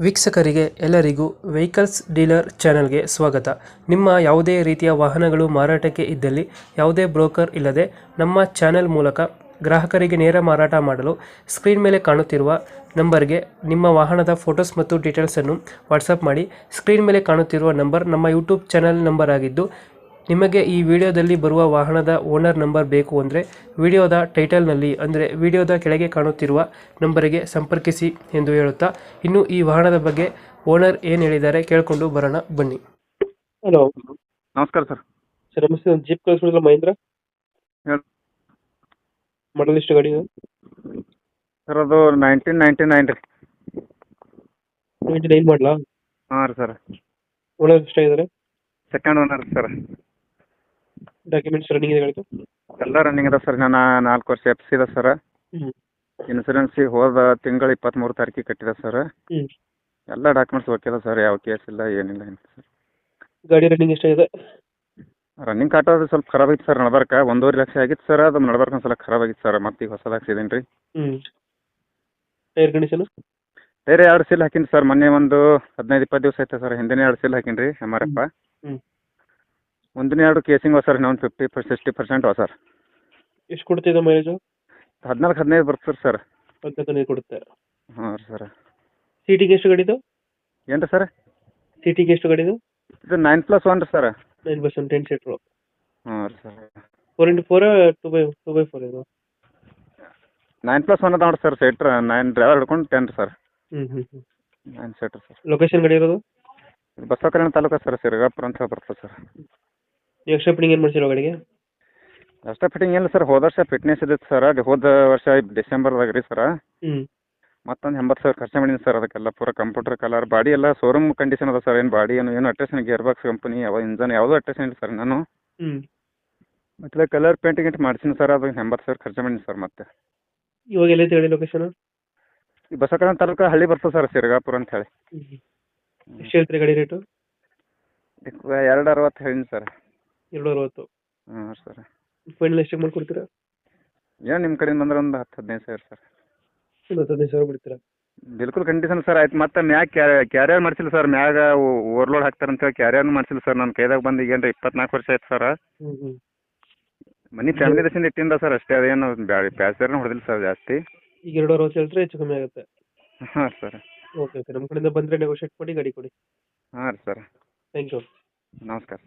ವೀಕ್ಷಕರಿಗೆ ಎಲ್ಲರಿಗೂ vehicles dealer ಚಾನೆಲ್ಗೆ ಸ್ವಾಗತ. ನಿಮ್ಮ ಯಾವುದೇ ರೀತಿಯ ವಾಹನಗಳು ಮಾರಾಟಕ್ಕೆ ಇದ್ದಲ್ಲಿ ಯಾವುದೇ ಬ್ರೋಕರ್ ಇಲ್ಲದೆ ನಮ್ಮ ಚಾನೆಲ್ ಮೂಲಕ ಗ್ರಾಹಕರಿಗೆ ನೇರ ಮಾರಾಟ ಮಾಡಲು ಸ್ಕ್ರೀನ್ ಮೇಲೆ ಕಾಣುತ್ತಿರುವ ನಂಬರ್ಗೆ ನಿಮ್ಮ ವಾಹನದ ಫೋಟೋಸ್ ಮತ್ತು ಡೀಟೇಲ್ಸನ್ನು ವಾಟ್ಸಪ್ ಮಾಡಿ. ಸ್ಕ್ರೀನ್ ಮೇಲೆ ಕಾಣುತ್ತಿರುವ ನಂಬರ್ ನಮ್ಮ ಯೂಟ್ಯೂಬ್ ಚಾನೆಲ್ ನಂಬರ್ ಆಗಿದ್ದು, ನಿಮಗೆ ಈ ವಿಡಿಯೋದಲ್ಲಿ ಬರುವ ವಾಹನದ ಓನರ್ ನಂಬರ್ ಬೇಕು ಅಂದರೆ ವಿಡಿಯೋದ ಟೈಟಲ್ನಲ್ಲಿ ಅಂದರೆ ವಿಡಿಯೋದ ಕೆಳಗೆ ಕಾಣುತ್ತಿರುವ ನಂಬರಿಗೆ ಸಂಪರ್ಕಿಸಿ ಎಂದು ಹೇಳುತ್ತಾ, ಇನ್ನು ಈ ವಾಹನದ ಬಗ್ಗೆ ಓನರ್ ಏನು ಹೇಳಿದ್ದಾರೆ ಕೇಳಿಕೊಂಡು ಬರೋಣ ಬನ್ನಿ. ಹಲೋ ನಮಸ್ಕಾರ ಸರ್. ಸರ್ ನಮಸ್ತೆ. ಒಂದು ಜೀಪ್ ಕಳಿಸ್ಬಿಡಲ್ಲ ಮಹೇಂದ್ರ ಹೇಳಿ ಮಾಡಲ್ ಎಷ್ಟು ಗಾಡಿ? ಸರ್ ಅದು 1999 ರೀ. 99 ಮಾಡಲಾ? ಹಾಂ ರೀ ಸರ್. ಓನರ್ ಎಷ್ಟಾಗಿದ್ದಾರೆ? Second owner sir. Documents running ಇದೆ ಗಾಡಿದು? ಎಲ್ಲ ರನ್ನಿಂಗ್ ಅದ ಸರ್. ನಾನು 4 ವರ್ಷ ಎಫ್ ಸಿ ಇದೆ ಸರ್. ಹ್ಞೂ ಇನ್ಸೂರೆನ್ಸಿಗೆ ಹೋದ ತಿಂಗಳು 23 ತಾರೀಕಿಗೆ ಕಟ್ಟಿದೆ ಸರ್. ಹ್ಞೂ ಎಲ್ಲ ಡಾಕ್ಯುಮೆಂಟ್ಸ್ ಓಕೆ ಅದ ಸರ್. ಯಾವ ಕೇಸ್ ಇಲ್ಲ, ಏನಿಲ್ಲ ಏನು ಸರ್. ಗಾಡಿ ರನ್ನಿಂಗ್ ಎಷ್ಟಾಗಿದೆ? ರನ್ನಿಂಗ್ ಕಾಟೋದು ಸ್ವಲ್ಪ ಖರಾಬ್ ಆಗಿತ್ತು ಸರ್. ನಡ್ಬಾರ್ಕ 1.5 ಲಕ್ಷ ಆಗಿತ್ತು ಸರ್. ಅದು ನಡ್ಬಾರ್ಕ ಒಂದು ಸಲ ಖರಾಬ್ ಆಗಿತ್ತು ಸರ್. ಮತ್ತೆ ಈಗ ಹೊಸದು ಹಾಕ್ಸಿದ್ದೀನಿ ರೀ. ಹ್ಞೂ ಟೈರ್ ಕಂಡೀಷನು? ಬೇರೆ 2 ಸೀಲ್ ಹಾಕಿನಿ ಸರ್. ಮೊನ್ನೆ ಒಂದು 15-20 ದಿವಸ ಆಯ್ತು ಸರ್. ಹಿಂದಿನ 2 ಸೀಲ್ ಹಾಕಿನಿ ರೀ MRF. ಹ್ಞೂ ಮುಂದಿನ 2 ಕೇಸಿಂಗ್ ಸರ್. ಇನ್ನೊಂದು 50-60% ಸರ್. ಎಷ್ಟು ಕೊಡ್ತಿದೆ ಮೈಲೇಜು? 14-15 ಬರ್ತದೆ ಸರ್. ನೀರು ಕೊಡುತ್ತೆ. ಹಾಂ ರೀ ಸರ್. ಸೀಟಿಗೆ ಎಷ್ಟು ಗಾಡಿದು? ಏನು ರೀ ಸರ್? ಸೀಟಿಗೆ ಎಷ್ಟು ಗಾಡಿದು? ಇದು 9+1 ರೀ ಸರ್. 9% 10 ಸೀಟ್ರು. ಹಾಂ ರೀ ಸರ್. 4x4 2x4 ಇದು? 9+1 ಅದ ನೋಡಿ ಸರ್. ಸೀಟ್ರ್ 9 ಡ್ರೈವರ್ ಹಿಡ್ಕೊಂಡು 10 ರೀ ಸರ್. ಹ್ಞೂ ಹ್ಞೂ ಹ್ಞೂ 9 ಸೀಟ್ರ್ ಸರ್. ಲೊಕೇಶನ್ ಗಾಡಿ ಇರೋದು? ಇದು ಬಸವಕಲ್ಯಾಣ ತಾಲೂಕು ಸರ್. ಸಿರಗಾಪುರ ಅಂತ ಬರ್ತದೆ ಸರ್. ನೀವು ಎಕ್ಸ್ಟ್ರಾ ಫಿಟ್ಟಿಂಗ್ ಏನು ಮಾಡ್ಸಿರೋ ಗಾಡಿಗೆ? ಅಷ್ಟೇ ಫಿಟ್ಟಿಂಗ್ ಇಲ್ಲ ಸರ್. ಹೋದ ವರ್ಷ ಫಿಟ್ನೆಸ್ ಇದ್ದಿತ್ತು ಸರ್. ಅದು ಹೋದ ವರ್ಷ ಡಿಸೆಂಬರ್ದಾಗ ರೀ ಸರ್. ಹ್ಞೂ ಮತ್ತೊಂದು 80,000 ಖರ್ಚು ಮಾಡೀನಿ ಸರ್. ಅದಕ್ಕೆಲ್ಲ ಪೂರ ಕಂಪ್ಯೂಟರ್ ಕಲರ್ ಬಾಡಿ ಎಲ್ಲ ಶೋರೂಮ್ ಕಂಡೀಷನ್ ಅದ ಸರ್. ಏನು ಬಾಡಿ ಏನು ಅಟ್ರೇಷನ್ ಗೇರ್ ಬಾಕ್ಸ್ ಕಂಪನಿ ಯಾವ ಇಂಜನ್ ಯಾವುದೂ ಅಟ್ರೇಷನ್ ಇಲ್ಲ ಸರ್. ನಾನು ಹ್ಞೂ ಮತ್ತೆ ಕಲರ್ ಪೇಂಟಿಂಗ್ ಇಟ್ಟು ಮಾಡ್ಸೀನಿ ಸರ್. ಅದು 80,000 ಖರ್ಚು ಮಾಡೀನಿ ಸರ್. ಮತ್ತೆ ಇವಾಗ ಎಲ್ಲೈತೆ ಗಾಡಿ ಲೊಕೇಶನ್? ಈ ಬಸವಕಲ್ಯಾಣ ತಾಲೂಕು ಹಳ್ಳಿ ಬರ್ತದೆ ಸರ್. ಸಿರಗಾಪುರ ಅಂತ ಹೇಳಿ. ಎಷ್ಟು ಹೇಳ್ತೀರಿ ಗಾಡಿ ರೇಟು? 260 ಹೇಳಿನಿ ಸರ್. 260. ಹಾಂ ಸರ್. ಫೈನಲ್ ಎಷ್ಟಕ್ಕೆ ಮಾಡ್ಕೊಡ್ತೀರಾ? ಏನು ನಿಮ್ಮ ಕಡೆಯಿಂದ ಬಂದ್ರೆ ಒಂದು 10-15 ಸಾವಿರ ಸರ್. ಒಂದು 15,000 ಬಿಡ್ತೀರಾ? ಬಿಲ್ಕುಲ್ ಕಂಡೀಷನ್ ಸರ್. ಆಯ್ತು. ಮತ್ತೆ ಮ್ಯಾಗ ಕ್ಯಾರಿಯರ್ ಮಾಡಿಸಿಲ್ಲ ಸರ್. ಮ್ಯಾಗ ಓವರ್ಲೋಡ್ ಹಾಕ್ತಾರಂತೇಳಿ ಕ್ಯಾರಿಯರ್ನು ಮಾಡಿಸಿಲ್ಲ ಸರ್. ನನ್ನ ಕೈದಾಗ ಬಂದು ಈಗ 24 ವರ್ಷ ಆಯ್ತು ಸರ್. ಹ್ಞೂ ಹ್ಞೂ ಮನೆ ಫ್ಯಾಮಿಲಿ ದರ್ಶನ ಇಟ್ಟಿಂದ ಸರ್ ಅಷ್ಟೇ. ಅದೇನು ಪ್ಯಾಸರ್ನು ಹೊಡೆದಿಲ್ಲ ಸರ್ ಜಾಸ್ತಿ. ಈಗ 260 ಹೇಳ್ತಾರೆ, ಹೆಚ್ಚು ಕಮ್ಮಿ ಆಗುತ್ತೆ. ಹಾಂ ಸರ್. Okay okay. ನಮ್ಮ ಕಡೆಯಿಂದ ಬಂದರೆ ನೆಗೋಷಿಯೇಟ್ ಮಾಡಿ ಗಾಡಿ ಕೊಡಿ. ಹಾಂ ರೀ ಸರ್. Thank you. ನಮಸ್ಕಾರ ಸರ್.